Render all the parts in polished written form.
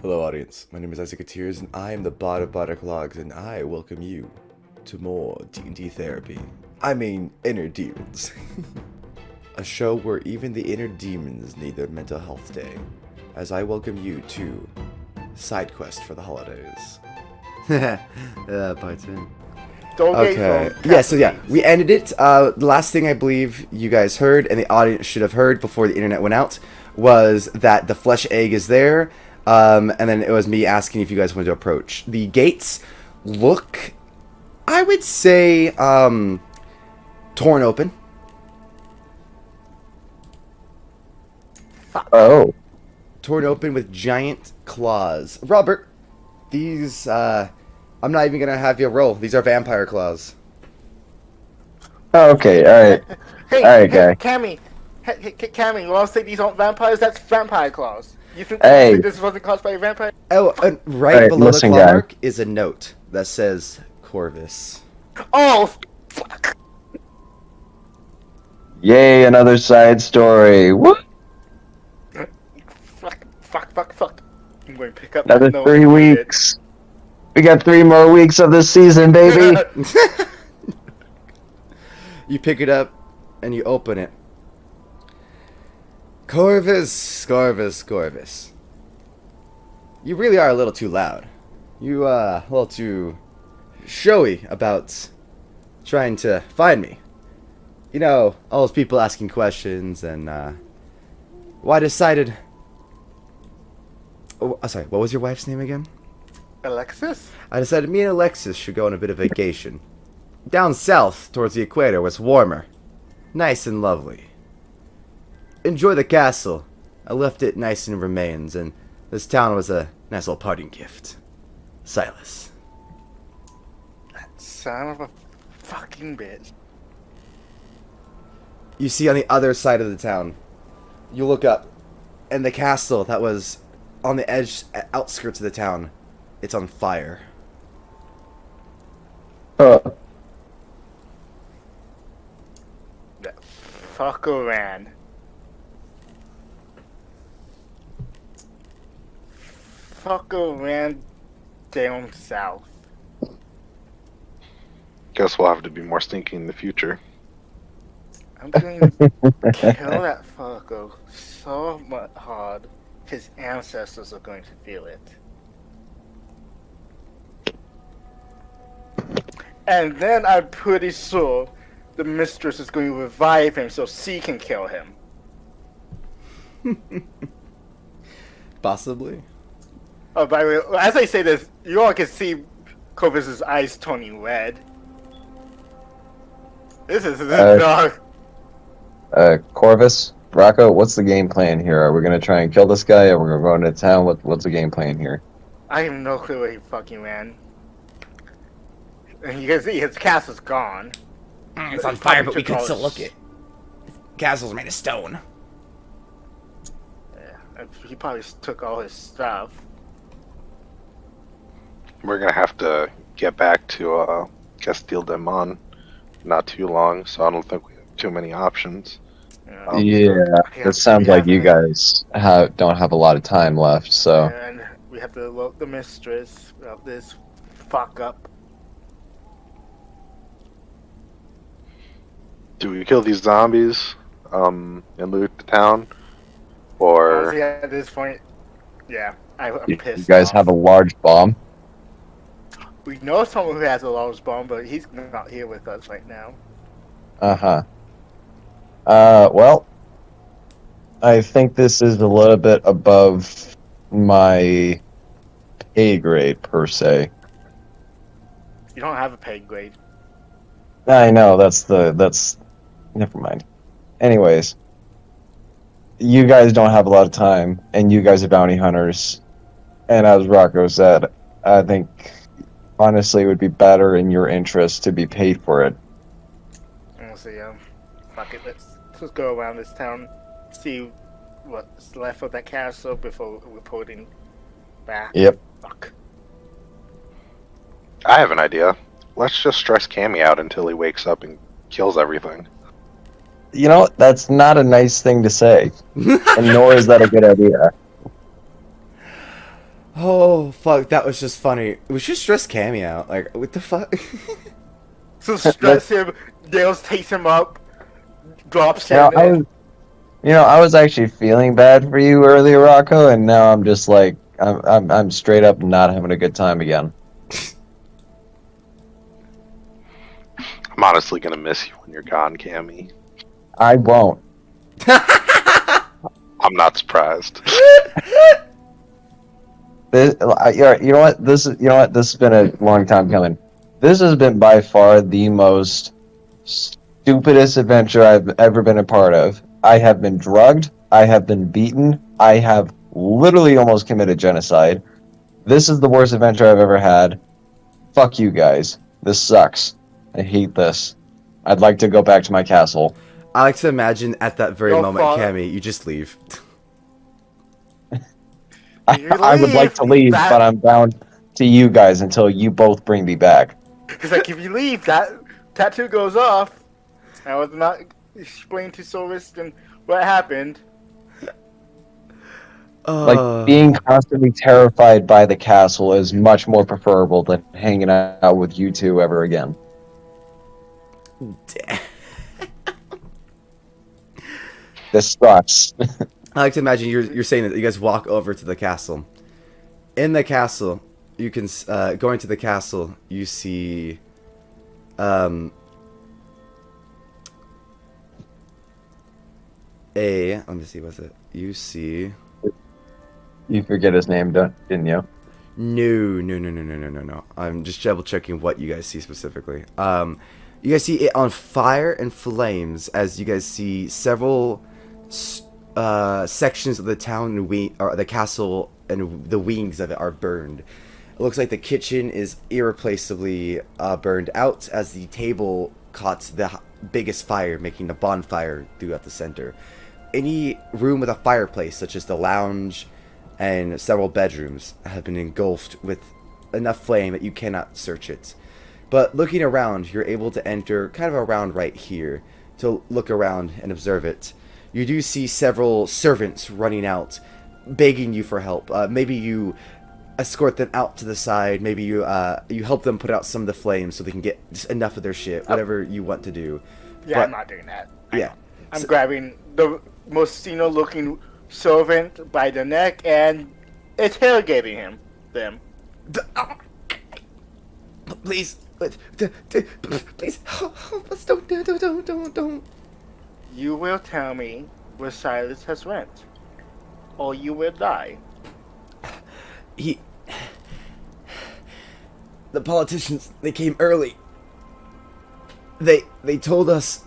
Hello, audience. My name is Isaac Atiers, and I am the bot of Bardic Logs, and I welcome you to more D&D therapy. I mean, inner demons. A show where even the inner demons need their mental health day, as I welcome you to Side Quest for the holidays. Part 2. Okay. We ended it. The last thing I believe you guys heard, and the audience should have heard before the internet went out, was that the flesh egg is there, and then it was me asking if you guys wanted to approach. The gates look, I would say, torn open. Oh. Torn open with giant claws. Robert, these, I'm not even going to have you roll. These are vampire claws. Oh, okay, alright. Alright, guy. Cammy, Cammy, you want to say these aren't vampires? That's vampire claws. You think Hey. this wasn't caused by a vampire? Oh, and right Alright, below listen, the claw guy. mark is a note that says Corvis. Oh, fuck. Yay, another side story. What? Fuck. I'm going to pick up Another that note 3 and read it. weeks. We got 3 more weeks of this season, baby. You pick it up and you open it. Corvis. You really are a little too loud. You a little too showy about trying to find me. You know, all those people asking questions and well, I decided. Oh, sorry, what was your wife's name again? Alexis? I decided me and Alexis should go on a bit of vacation. Down south, towards the equator, where it's warmer. Nice and lovely. Enjoy the castle. I left it nice in remains, and this town was a nice little parting gift. Silas. That son of a fucking bitch. You see on the other side of the town, you look up, and the castle that was on the outskirts of the town, it's on fire. Oh. That fucker ran. Fucker ran down south. Guess we'll have to be more stinky in the future. I'm going to kill that fucker so much hard. His ancestors are going to feel it. And then I'm pretty sure the mistress is going to revive him so she can kill him. Possibly. Oh, by the way, as I say this, you all can see Corvis's eyes turning red. This is dark. Corvis, Rocco, what's the game plan here? Are we gonna try and kill this guy, or we're gonna go into town? What's the game plan here? I have no clue where he fucking ran. And you can see his castle's gone. It's on fire, but we can still look it. Castle's made of stone. Yeah, he probably took all his stuff. We're gonna have to get back to Castile de Mon not too long, so I don't think we have too many options. It sounds like you guys don't have a lot of time left, so... And we have to look the mistress of this fuck up. Do we kill these zombies and loot the town? Or... Honestly, at this point, yeah, I'm pissed You guys off. have a large bomb? We know someone who has a large bomb, but he's not here with us right now. Uh-huh. Well, I think this is a little bit above my pay grade, per se. You don't have a pay grade. I know, never mind. Anyways, you guys don't have a lot of time, and you guys are bounty hunters. And as Rocco said, I think, honestly, it would be better in your interest to be paid for it. Honestly, fuck it, let's go around this town, see what's left of that castle before reporting back. Yep. Fuck. I have an idea. Let's just stress Cammy out until he wakes up and kills everything. You know, that's not a nice thing to say. And nor is that a good idea. Oh, fuck, that was just funny. We should stress Cammy out. Like, what the fuck? So stress him, Dales takes him up, drops You know, him, and I was actually feeling bad for you earlier, Rocco, and now I'm just like, I'm straight up not having a good time again. I'm honestly gonna miss you when you're gone, Cammy. I won't. I'm not surprised. This, you know what? This has been a long time coming. This has been by far the most stupidest adventure I've ever been a part of. I have been drugged. I have been beaten. I have literally almost committed genocide. This is the worst adventure I've ever had. Fuck you guys. This sucks. I hate this. I'd like to go back to my castle. I like to imagine at that very Your moment, father- Cammy, you just leave. I would like to leave, but I'm bound to you guys until you both bring me back. He's like, if you leave, that tattoo goes off. I was not explaining to Silverstone what happened. Like, being constantly terrified by the castle is much more preferable than hanging out with you two ever again. This sucks. I like to imagine you're saying that you guys walk over to the castle. In the castle, you can going to the castle. You see, let me see, what's it? You see. You forget his name, didn't you? No. I'm just double checking what you guys see specifically. You guys see it on fire and flames as you guys see several sections of the town or the castle and the wings of it are burned. It looks like the kitchen is irreplaceably burned out as the table caught the biggest fire, making a bonfire throughout the center. Any room with a fireplace, such as the lounge and several bedrooms, have been engulfed with enough flame that you cannot search it. But looking around, you're able to enter kind of around right here to look around and observe it. You do see several servants running out, begging you for help. Maybe you escort them out to the side. Maybe you help them put out some of the flames so they can get just enough of their shit. Whatever you want to do. Yeah, But- I'm not doing that. Yeah. I'm grabbing the Mostino-looking servant by the neck and interrogating them. Please, please, help us! Don't. You will tell me where Silas has went, or you will die. The politicians, they came early. They told us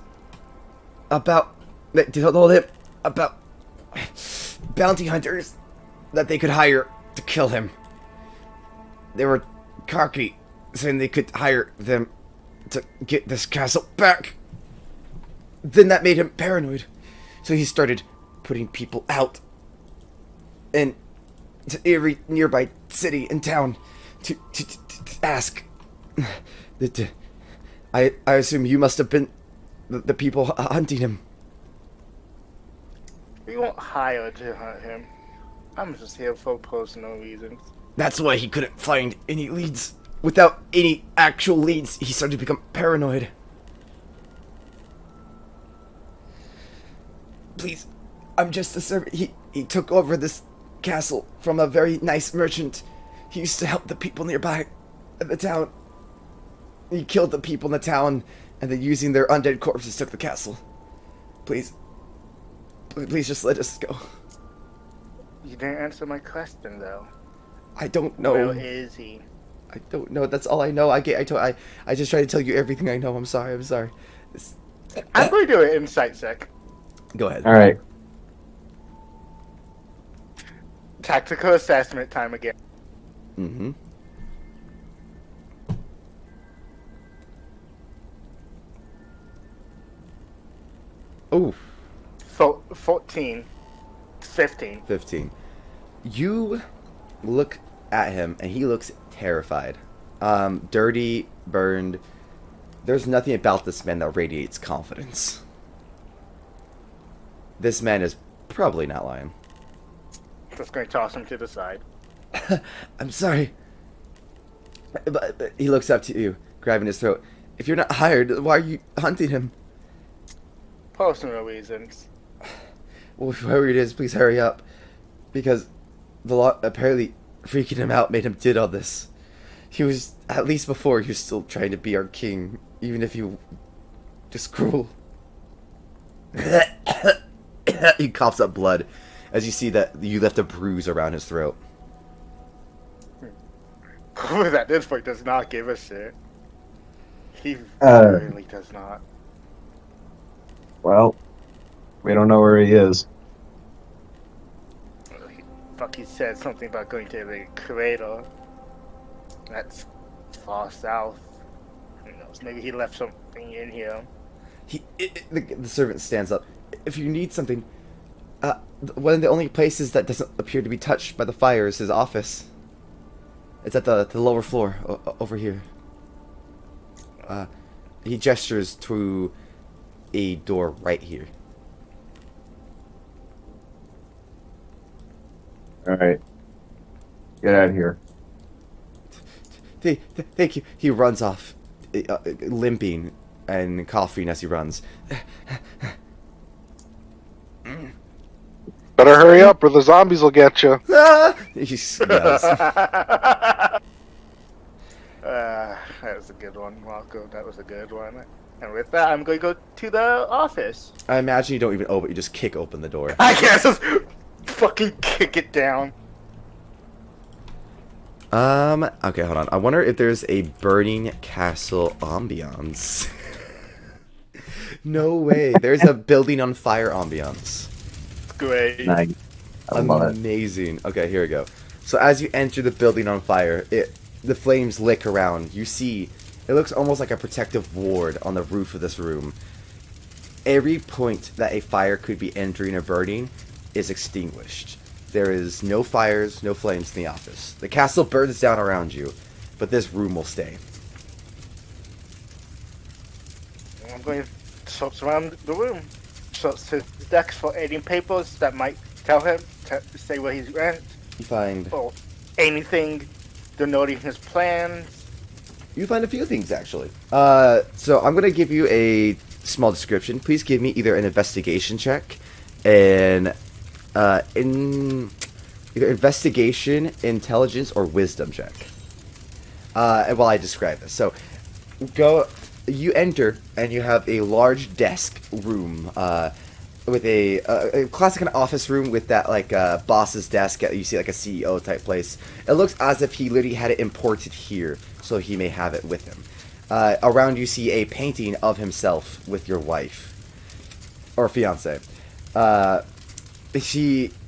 about, they told him about bounty hunters that they could hire to kill him. They were cocky, saying they could hire them to get this castle back. Then that made him paranoid, so he started putting people out and to every nearby city and town to ask. I assume you must have been the people hunting him. We won't hire to hunt him. I'm just here for personal reasons. That's why he couldn't find any leads. Without any actual leads, he started to become paranoid. Please, I'm just a servant. He took over this castle from a very nice merchant. He used to help the people nearby in the town. He killed the people in the town, and then using their undead corpses took the castle. Please just let us go. You didn't answer my question, though. I don't know. Where is he? I don't know. That's all I know. I just tried to tell you everything I know. I'm sorry. I'm going to do an insight check. Go ahead. All right. Tactical assessment time again. Mm-hmm. Ooh. 14. 15. 15. You look at him, and he looks terrified. Dirty, burned. There's nothing about this man that radiates confidence. This man is probably not lying. Just going to toss him to the side. I'm sorry. But he looks up to you, grabbing his throat. If you're not hired, why are you hunting him? Personal reasons. Well, whoever it is, please hurry up. Because the law apparently freaking him out made him did all this. He was, at least before, he was still trying to be our king, even if you just cruel. He coughs up blood as you see that you left a bruise around his throat. Corvis at this point does not give a shit. He Uh. really does not. Well, we don't know where he is. He said something about going to the crater. That's far south. Who knows? Maybe he left something in here. The servant stands up. If you need something, one of the only places that doesn't appear to be touched by the fire is his office. It's at the lower floor, over here. He gestures to a door right here. Alright. Get out of here. Thank you. He runs off, limping and coughing as he runs. Better hurry up or the zombies will get you. He smells. That was a good one, Rocco. That was a good one. And with that, I'm going to go to the office. I imagine you don't even open it, you just kick open the door. I guess just fucking kick it down. Okay, hold on. I wonder if there's a burning castle ambiance. No way. There's a building on fire ambiance. Great. Nice. I love it. Amazing. Okay, here we go. So as you enter the building on fire, the flames lick around. You see, it looks almost like a protective ward on the roof of this room. Every point that a fire could be entering or burning is extinguished. There is no fires, no flames in the office. The castle burns down around you, but this room will stay. I'm going to search around the room. Search his desk for any papers that might tell him to say where he's went. You find Or anything denoting his plans. You find a few things, actually. So I'm going to give you a small description. Please give me either an investigation check and in either investigation, intelligence, or wisdom check. While I describe this. So you enter and you have a large desk room with a classic kind of office room with that like boss's desk. You see like a CEO type place. It looks as if he literally had it imported here, so he may have it with him. Around you see a painting of himself with your wife or fiance.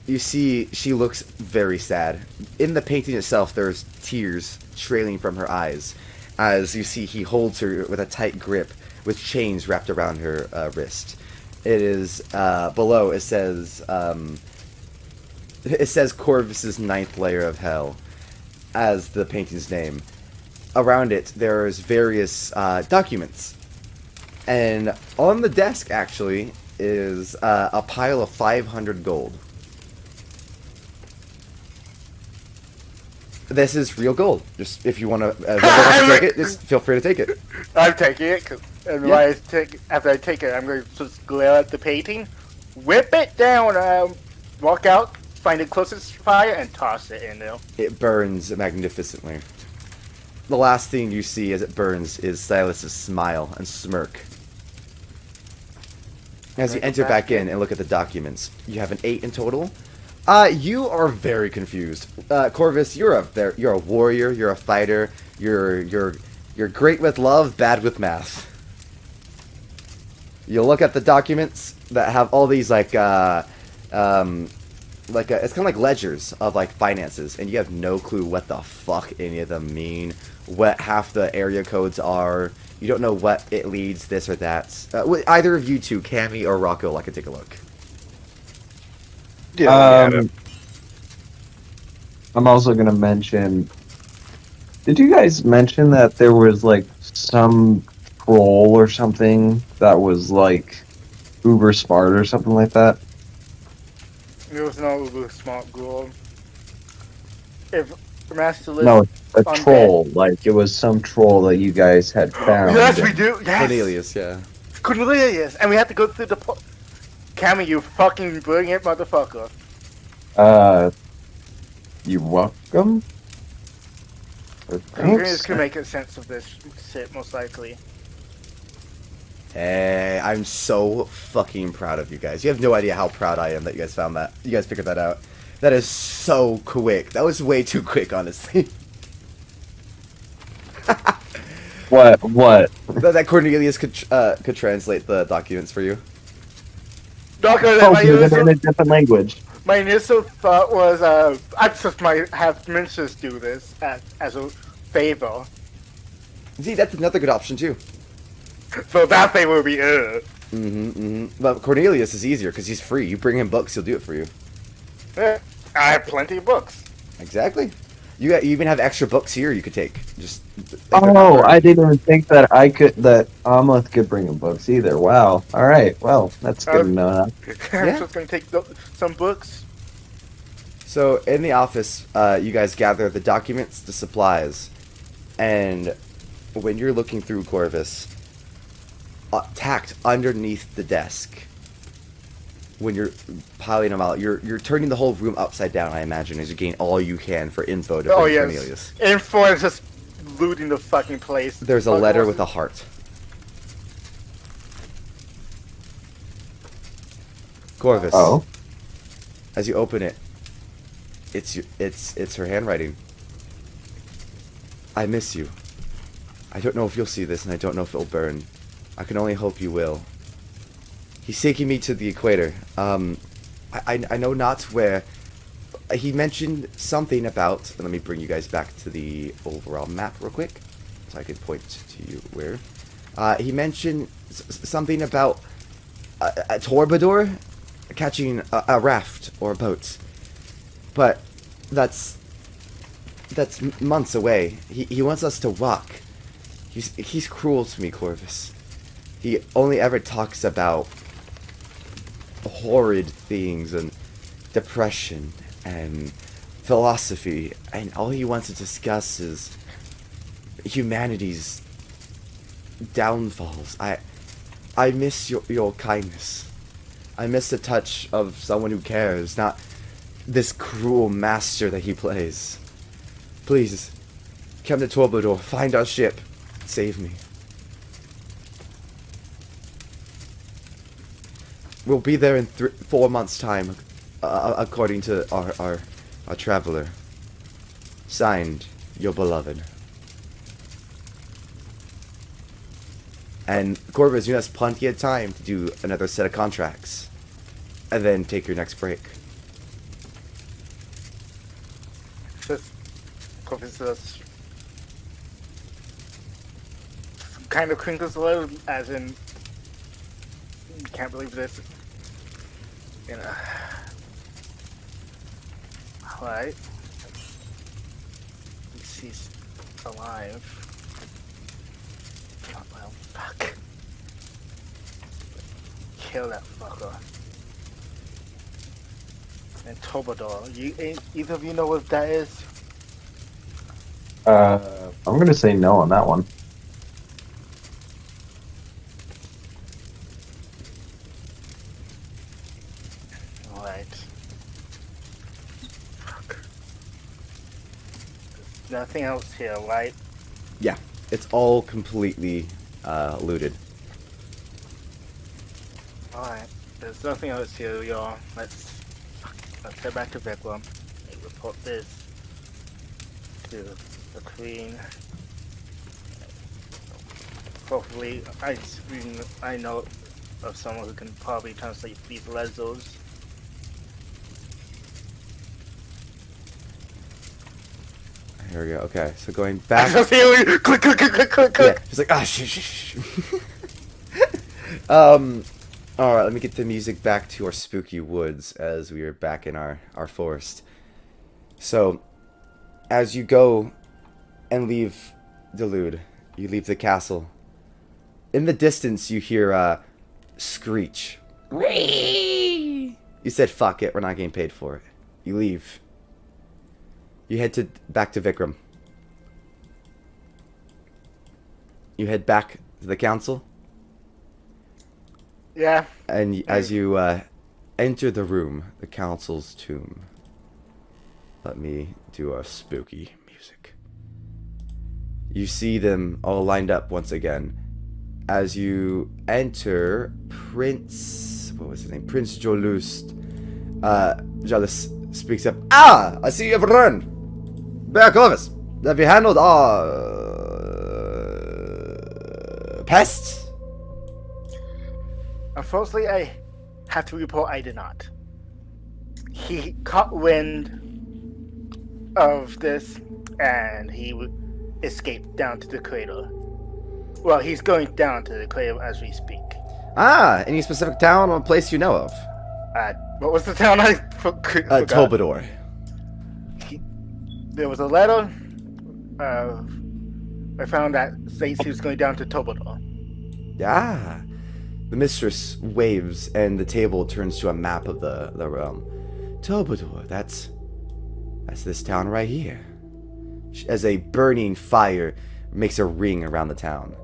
You see she looks very sad. In the painting itself, there's tears trailing from her eyes. As you see, he holds her with a tight grip with chains wrapped around her wrist. It is below. It says Corvis's ninth layer of hell as the painting's name. Around it, there's various documents, and on the desk actually is a pile of 500 gold. This is real gold. Just if you want to take it, just feel free to take it. I'm taking it, and Yeah. after I take it, I'm going to just glare at the painting, whip it down, walk out, find the closest fire, and toss it in there. It burns magnificently. The last thing you see as it burns is Silas's smile and smirk. As you enter back in and look at the documents, you have an 8 in total. You are very confused. Corvis, you're a warrior, you're a fighter, you're great with love, bad with math. You look at the documents that have all these it's kind of like ledgers of like finances, and you have no clue what the fuck any of them mean, what half the area codes are. You don't know what it leads, this or that. Either of you two, Cammy or Rocco, I can take a look. Yeah, I'm also gonna mention. Did you guys mention that there was like some troll or something that was like uber smart or something like that? There was no uber smart girl. if Master List No, a on troll. Like, it was some troll that you guys had found. Yes, we and- do. Yes, Cornelius, yeah. Cornelius, and we have to go through the. Cammy, you fucking brilliant motherfucker. You welcome? Cornelius Thanks. can make a sense of this shit, most likely. Hey, I'm so fucking proud of you guys. You have no idea how proud I am that you guys found that. You guys figured that out. That is so quick. That was way too quick, honestly. What? that Cornelius could translate the documents for you. Doctor, Oh, he was in a different language. my initial thought was, I just might have Minces do this as a favor. See, that's another good option too. So that favor would be, But Cornelius is easier because he's free. You bring him books, he'll do it for you. I have plenty of books. Exactly. You even have extra books here you could take. Just. Oh, I didn't even think that that Amleth could bring him books either. Wow. All right. Well, that's good to know. Huh? I'm Yeah. just gonna take some books. So in the office, you guys gather the documents, the supplies, and when you're looking through Corvis, tacked underneath the desk, when you're piling them out, you're turning the whole room upside down. I imagine as you gain all you can for info to bring Cornelius. Info is just looting the fucking place. There's a letter with a heart. Corvis. Oh. As you open it, it's her handwriting. I miss you. I don't know if you'll see this, and I don't know if it'll burn. I can only hope you will. He's taking me to the equator. I know not where. He mentioned something about. Let me bring you guys back to the overall map real quick, so I can point to you where. He mentioned something about a Torbador catching a raft or a boat, but that's months away. He wants us to walk. He's cruel to me, Corvis. He only ever talks about horrid things and depression and philosophy, and all he wants to discuss is humanity's downfalls. I miss your kindness. I miss the touch of someone who cares, not this cruel master that he plays. Please, come to Torbador, find our ship, save me. We'll be there in 4 months' time, according to our traveler. Signed, your beloved. And Corvis, you have plenty of time to do another set of contracts, and then take your next break. Just Corvus kind of crinkles a little, as in, you can't believe this. You know. Alright. He's alive. Oh, well, fuck. Kill that fucker. And Tobador. Either of you know what that is? I'm gonna say no on that one. Alright. Fuck. There's nothing else here, right? Yeah, it's all completely looted. Alright. There's nothing else here, y'all. Let's head back to Veglam and report this to the Queen. Hopefully, I know of someone who can probably translate these letters. Here we go. Okay, so going back. Click, click, click, click, click. Yeah, he's like, ah, shh. Alright, let me get the music back to our spooky woods as we are back in our forest. So, as you go and leave Delude, you leave the castle. In the distance, you hear screech. You said, fuck it, we're not getting paid for it. You leave. You head back to Vikram. You head back to the council. Yeah. And as you enter the room, the council's tomb. Let me do a spooky music. You see them all lined up once again. As you enter, Prince... What was his name? Prince Jolust. Jalus speaks up. Ah! I see you have run! Bear Corvis, have you handled our... pests? Unfortunately, I have to report I did not. He caught wind of this, and he escaped down to the crater. Well, he's going down to the crater as we speak. Ah, any specific town or place you know of? What was the town I forgot? Tobador. There was a letter. I found that states he was going down to Tobador. Ah. The mistress waves, and the table turns to a map of the realm. Tobador, that's this town right here. As a burning fire makes a ring around the town.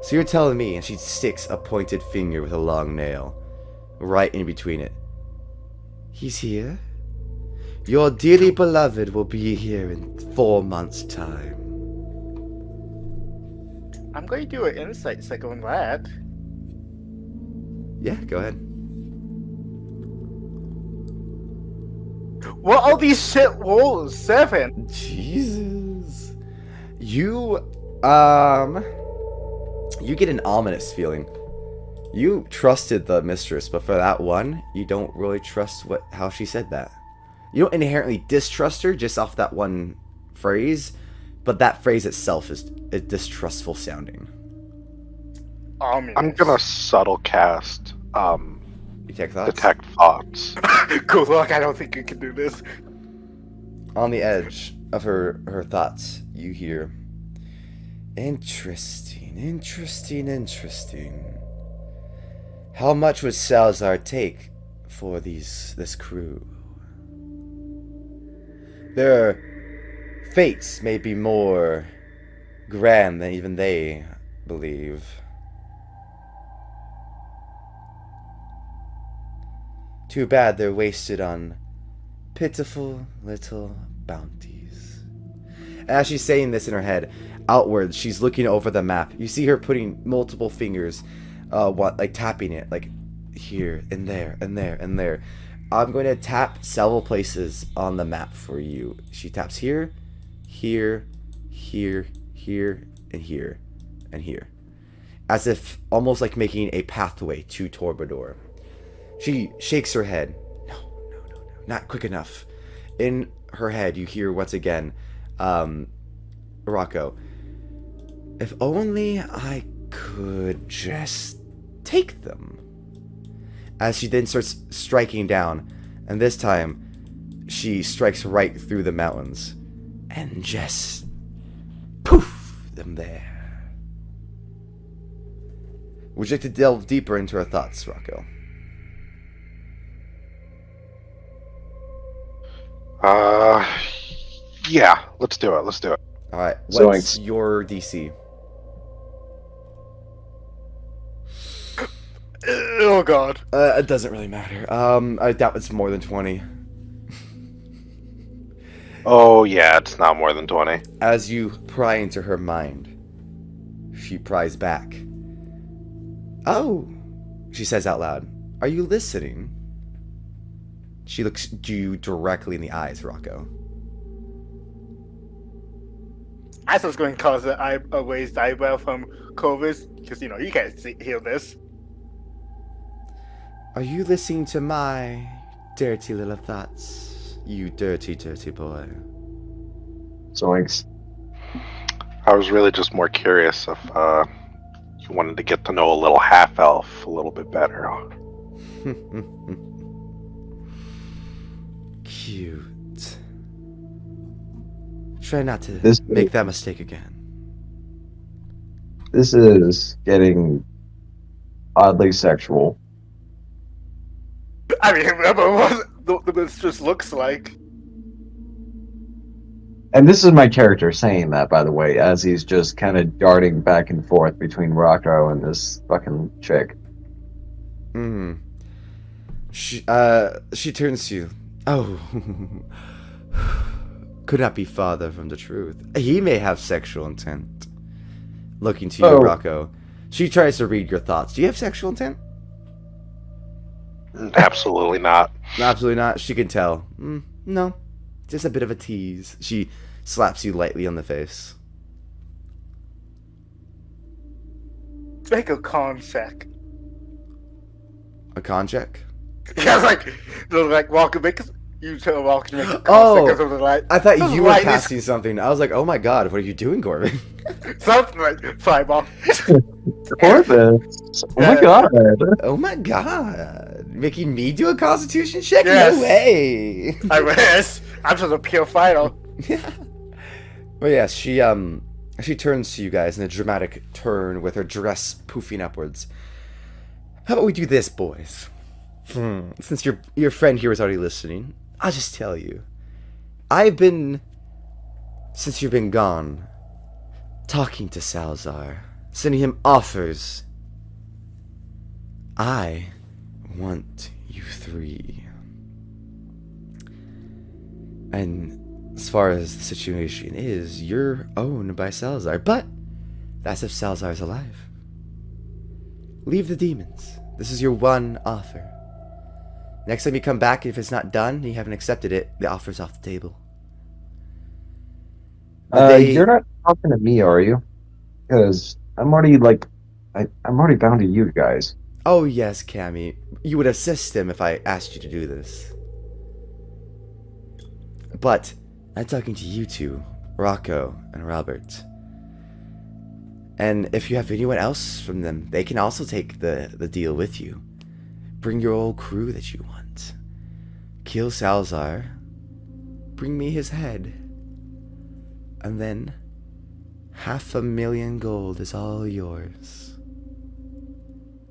So you're telling me, and she sticks a pointed finger with a long nail right in between it. He's here? Your dearly beloved will be here in 4 months' time. I'm going to do an insight check on that. Yeah, go ahead. What are these shit rolls? 7. Jesus. You get an ominous feeling. You trusted the mistress, but for that one, you don't really trust how she said that. You don't inherently distrust her just off that one phrase, but that phrase itself is distrustful sounding. Ominous. I'm gonna subtle cast Detect thoughts? detect thoughts. Good luck, I don't think you can do this. On the edge of her thoughts, you hear, interesting. How much would Salazar take for this crew? Their fates may be more grand than even they believe. Too bad they're wasted on pitiful little bounties. As she's saying this in her head, outwards, she's looking over the map. You see her putting multiple fingers, like tapping it, like here and there and there and there. I'm going to tap several places on the map for you. She taps here, here, here, here, and here, and here. As if almost like making a pathway to Torbador. She shakes her head. No, not quick enough. In her head, you hear once again, Rocco, if only I could just take them. As she then starts striking down, and this time, she strikes right through the mountains, and just poof them there. Would you like to delve deeper into her thoughts, Rocco? Yeah, let's do it. Alright, So what's your DC? Oh god. It doesn't really matter. I doubt it's more than 20. Oh yeah, it's not more than 20. As you pry into her mind, she pries back. Oh, she says out loud, are you listening? She looks you directly in the eyes, Rocco. I was going to cause a raised eyebrow from Corvis, because, you can't hear this. Are you listening to my dirty little thoughts, you dirty, dirty boy? Zoinks. I was really just more curious if you wanted to get to know a little half-elf a little bit better. Cute. Try not to This- make that mistake again. This is getting oddly sexual. I mean, remember what the mistress looks like. And this is my character saying that, by the way, as he's just kind of darting back and forth between Rocco and this fucking chick. Hmm. She turns to you. Oh, could not be farther from the truth. He may have sexual intent. Looking to you, Oh. Rocco. She tries to read your thoughts. Do you have sexual intent? Absolutely not. Absolutely not. She can tell. No, just a bit of a tease. She slaps you lightly on the face. Make a con check. A con check? Yeah, like Walker makes you tell Walker to make a con Oh, check because of the light. I thought the you were light is- casting something. I was like, oh my god, what are you doing, Corbin? Something like fireball. Corvis! Oh my Yeah. god! Oh my god. Making me do a constitution check? Yes. No way. I wish. I'm just a pure fighter. Well, yes, she turns to you guys in a dramatic turn with her dress poofing upwards. How about we do this, boys? Since your friend here is already listening, I'll just tell you. Since you've been gone, talking to Salazar, sending him offers. I want you three. And as far as the situation is, you're owned by Salazar, but that's if Salazar's alive. Leave the demons. This is your one offer. Next time you come back, if it's not done and you haven't accepted it, the offer's off the table. You're not talking to me, are you? Because I'm already I'm already bound to you guys. Oh yes, Cammy. You would assist him if I asked you to do this. But I'm talking to you two, Rocco and Robert. And if you have anyone else from them, they can also take the deal with you. Bring your old crew that you want. Kill Salazar. Bring me his head. And then 500,000 gold is all yours.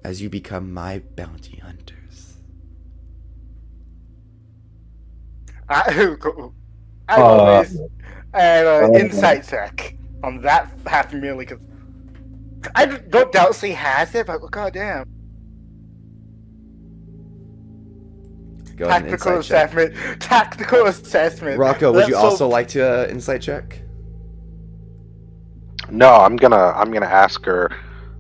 As you become my bounty hunters. I always and insight check on that 500,000 because I don't doubt she has it, but goddamn. Go ahead and Tactical insight check. assessment. Tactical assessment. Rocco, would you Let's also hope- like to insight check? No, I'm gonna ask her.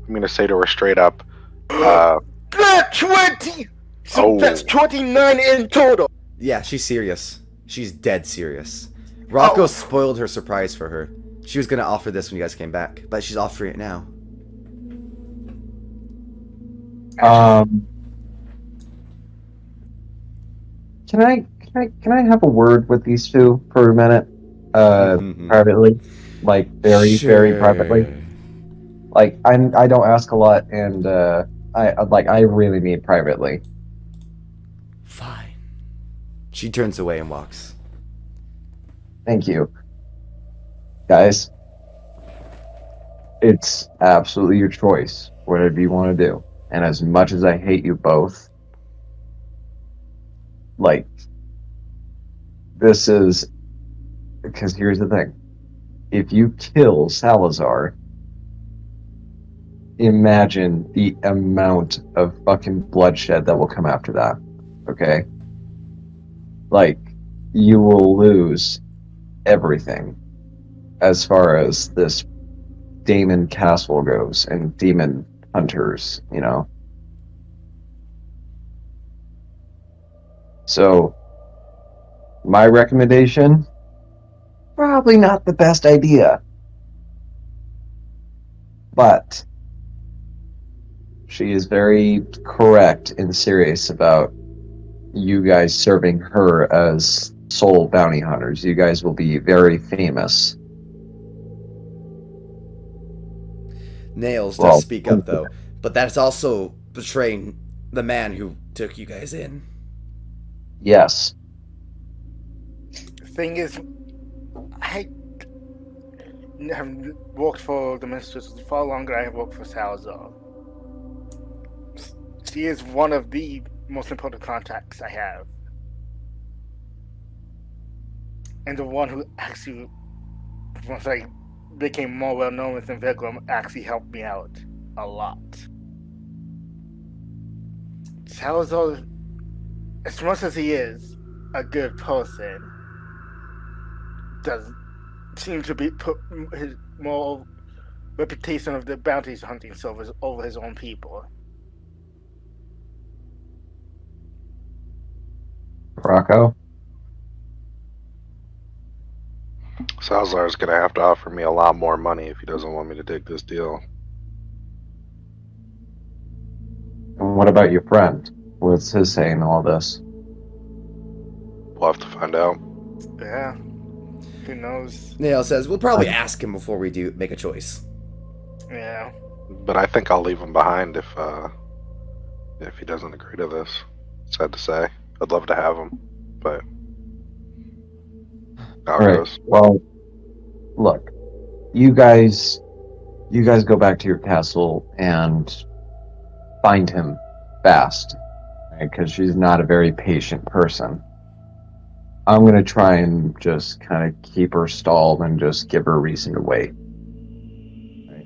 I'm gonna say to her straight up. That's 20. So Oh. that's 29 in total. Yeah, she's serious. She's dead serious. Rocco Oh. spoiled her surprise for her. She was gonna offer this when you guys came back, but she's offering it now. Can I have a word with these two for a minute? Mhm. Privately, like very Sure. privately. Like I don't ask a lot, and I really mean privately. Fine. She turns away and walks. Thank you, guys. It's absolutely your choice, whatever you want to do. And as much as I hate you both, like, this is because here's the thing: if you kill Salazar, imagine the amount of fucking bloodshed that will come after that. Okay, like, you will lose everything as far as this demon castle goes and demon hunters, you know. So my recommendation, probably not the best idea, but she is very correct and serious about you guys serving her as sole bounty hunters. You guys will be very famous. Nails Well, does speak up though, but that's also betraying the man who took you guys in. Yes. The thing is, I have worked for the mistress far longer than I have worked for Salazar. She is one of the most important contacts I have. And the one who actually once I became more well known within Viglam, actually helped me out a lot. Salazar, as much as he is a good person, does seem to be put his more reputation of the bounties hunting service over his own people. Rocco? Salazar's gonna have to offer me a lot more money if he doesn't want me to take this deal. And what about your friend? What's his say in all this? We'll have to find out. Yeah. Who knows? Nail says, we'll probably ask him before we do make a choice. Yeah. But I think I'll leave him behind if he doesn't agree to this. Sad to say. I'd love to have him, but how it Right. goes. Well, look, you guys go back to your castle and find him fast, right? Because she's not a very patient person. I'm gonna try and just kind of keep her stalled and just give her a reason to wait. Right?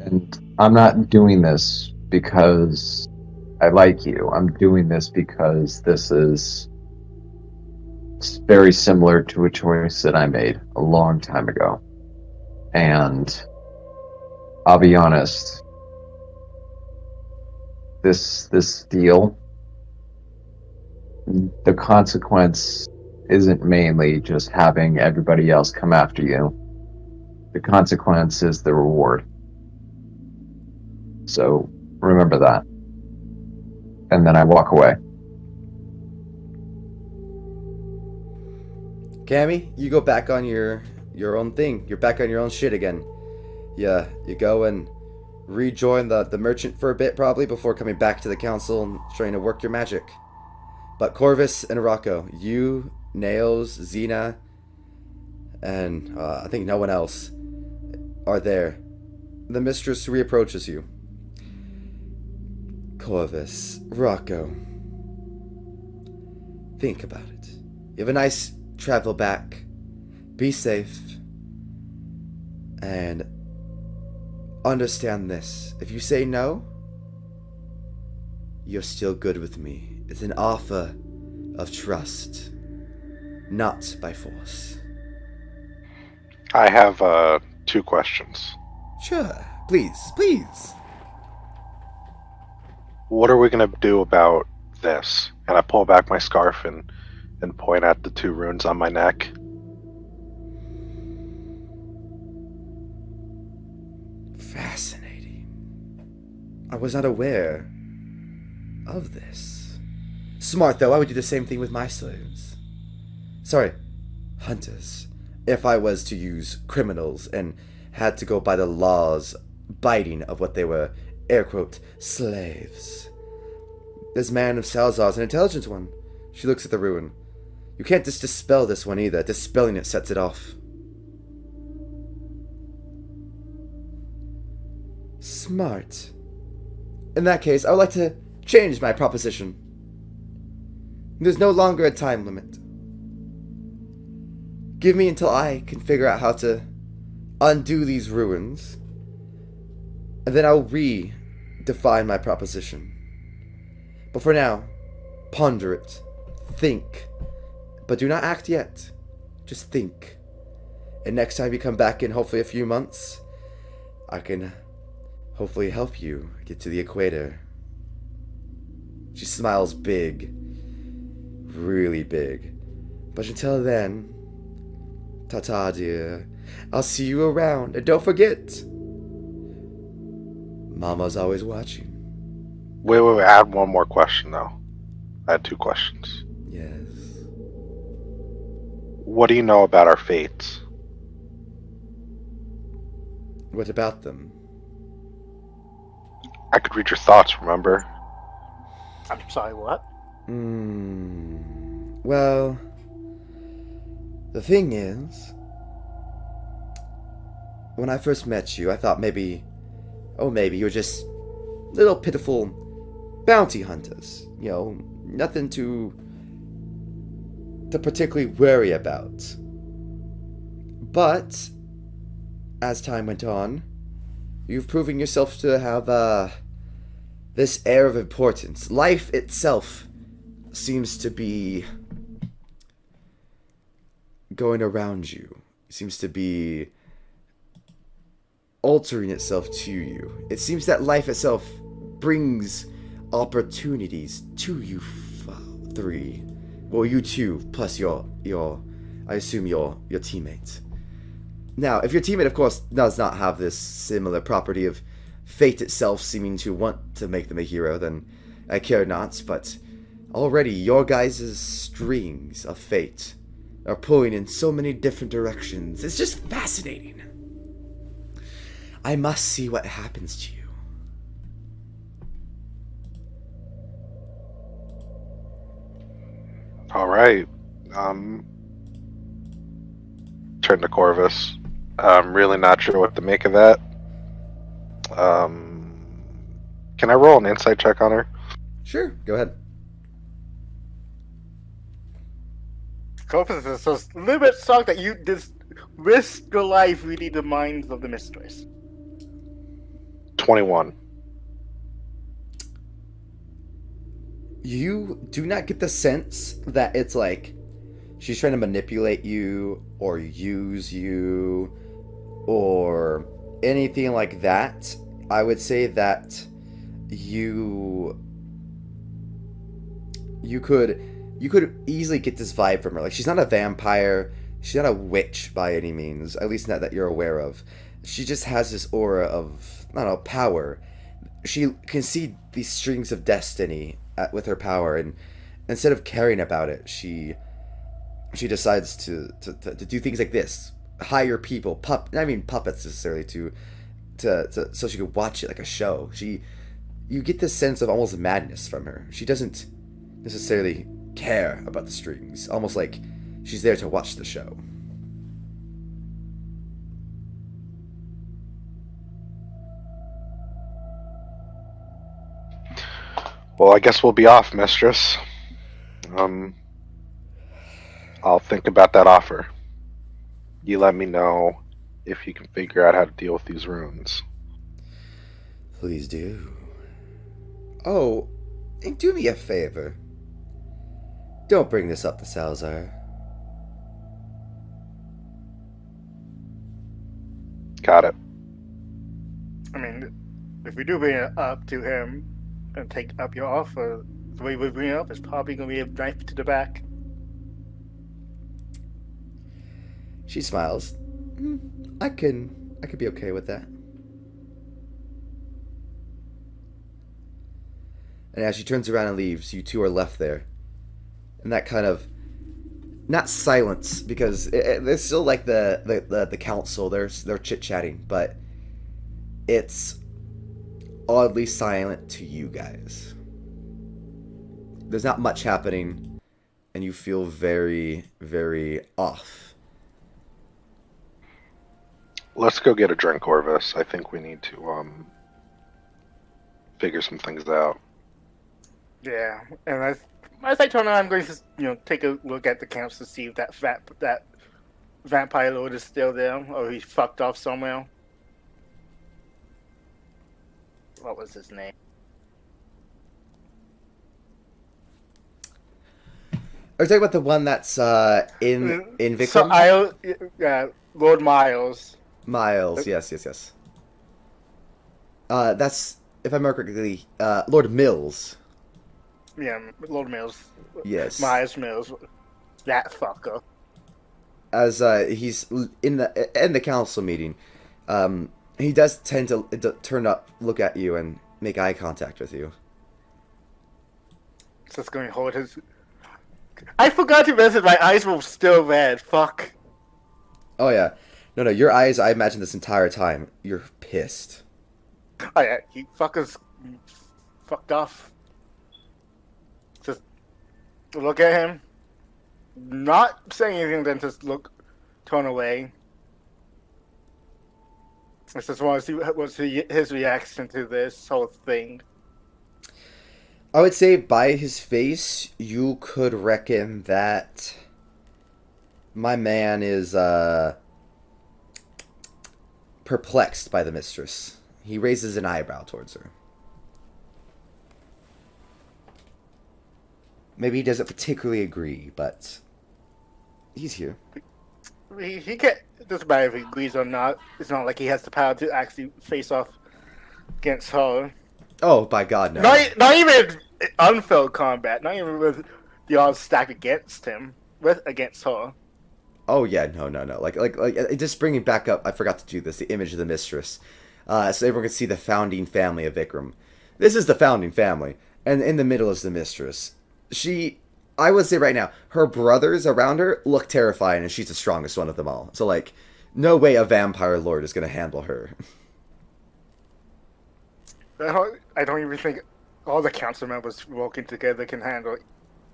And I'm not doing this because I like you. I'm doing this because this is very similar to a choice that I made a long time ago. And I'll be honest, this deal, the consequence isn't mainly just having everybody else come after you. The consequence is the reward. So remember that. And then I walk away. Cammy, you go back on your own thing. You're back on your own shit again. Yeah, you go and rejoin the merchant for a bit probably before coming back to the council and trying to work your magic. But Corvis and Rocco, you, Nails, Xena, and I think no one else are there. The mistress reapproaches you. Corvis, Rocco, think about it. You have a nice travel back. Be safe. And understand this. If you say no, you're still good with me. It's an offer of trust, not by force. I have 2 questions. Sure, please. What are we gonna do about this? And I pull back my scarf and point at the 2 runes on my neck. Fascinating. I was not aware of this. Smart, though. I would do the same thing with my slaves. Sorry, hunters. If I was to use criminals and had to go by the laws biting of what they were, air quote, slaves. This man of Salazar's an intelligent one. She looks at the rune. You can't just dispel this one either. Dispelling it sets it off. Smart. In that case, I would like to change my proposition. There's no longer a time limit. Give me until I can figure out how to undo these ruins, and then I'll redefine my proposition. But for now, ponder it. Think. But do not act yet. Just think. And next time you come back in hopefully a few months, I can hopefully help you get to the equator. She smiles big. Really big. But until then, ta-ta, dear. I'll see you around. And don't forget, Mama's always watching. Wait, I had one more question, though. I had 2 questions. Yes. What do you know about our fates? What about them? I could read your thoughts, remember? I'm sorry, what? Well, the thing is, when I first met you, I thought maybe you're just little pitiful bounty hunters. You know, nothing to particularly worry about. But as time went on, you've proven yourself to have this air of importance. Life itself seems to be going around you. It seems to be altering itself to you. It seems that life itself brings opportunities to you three. Well, you two, plus your I assume your teammates. Now, if your teammate, of course, does not have this similar property of fate itself seeming to want to make them a hero, then I care not, but already your guys' strings of fate are pulling in so many different directions. It's just fascinating. I must see what happens to you. All right. Turn to Corvis. I'm really not sure what to make of that. Can I roll an insight check on her? Sure, go ahead. Corvis is just a little bit shocked that you just risk your life reading the minds of the mistress. 21. You do not get the sense that it's like she's trying to manipulate you or use you or anything like that. I would say that you could easily get this vibe from her. Like, she's not a vampire, she's not a witch by any means, at least not that you're aware of. She just has this aura of, I don't know, power. She can see these strings of destiny with her power, and instead of caring about it, she decides to do things like this. Hire people, not even puppets necessarily, so she could watch it like a show. You get this sense of almost madness from her. She doesn't necessarily care about the strings, almost like she's there to watch the show. Well, I guess we'll be off, mistress. I'll think about that offer. You let me know if you can figure out how to deal with these runes. Please do. Oh, and do me a favor. Don't bring this up to Salazar. Got it. I mean, if we do bring it up to him and take up your offer, the way we bring it up is probably going to be a knife to the back. She smiles. I could be okay with that. And as she turns around and leaves, you two are left there. And that kind of, not silence, because there's still like the council, they're chit-chatting, but it's oddly silent to you guys. There's not much happening, and you feel very, very off. Let's go get a drink, Corvis. I think we need to figure some things out. Yeah, and as I turn around, I'm going to take a look at the camps to see if that vampire lord is still there, or he fucked off somewhere. What was his name? Are you talking about the one that's in Vikram? So Lord Miles. Miles, yes. That's, if I remember correctly, Lord Mills. Yeah, Lord Mills. Yes. Miles Mills. That fucker. As he's in the council meeting, he does tend to turn up, look at you, and make eye contact with you. Just going to hold his. I forgot to mention my eyes were still red. Fuck. Oh yeah, no, your eyes. I imagine this entire time you're pissed. Oh yeah, he fuckers fucked off. Just look at him. Not saying anything, then just turn away. I just want to see what's his reaction to this whole thing. I would say by his face, you could reckon that my man is perplexed by the mistress. He raises an eyebrow towards her. Maybe he doesn't particularly agree, but he's here. He can't. It doesn't matter if he agrees or not. It's not like he has the power to actually face off against her. Oh, by God, no. Not even unfilled combat. Not even with the odds stacked against him. Against her. Oh yeah, no. Like just bringing back up. I forgot to do this. The image of the mistress, so everyone can see the founding family of Vikram. This is the founding family, and in the middle is the mistress. I would say right now, her brothers around her look terrifying, and she's the strongest one of them all. So like, no way a vampire lord is gonna handle her. I don't even think all the council members working together can handle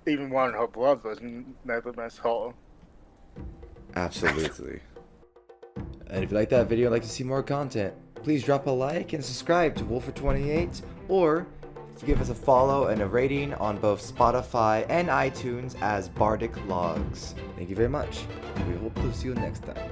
even one of her brothers, never miss her. Absolutely. And if you like that video and like to see more content, please drop a like and subscribe to Wolfer28, or give us a follow and a rating on both Spotify and iTunes as Bardic Logs. Thank you very much. We hope to see you next time.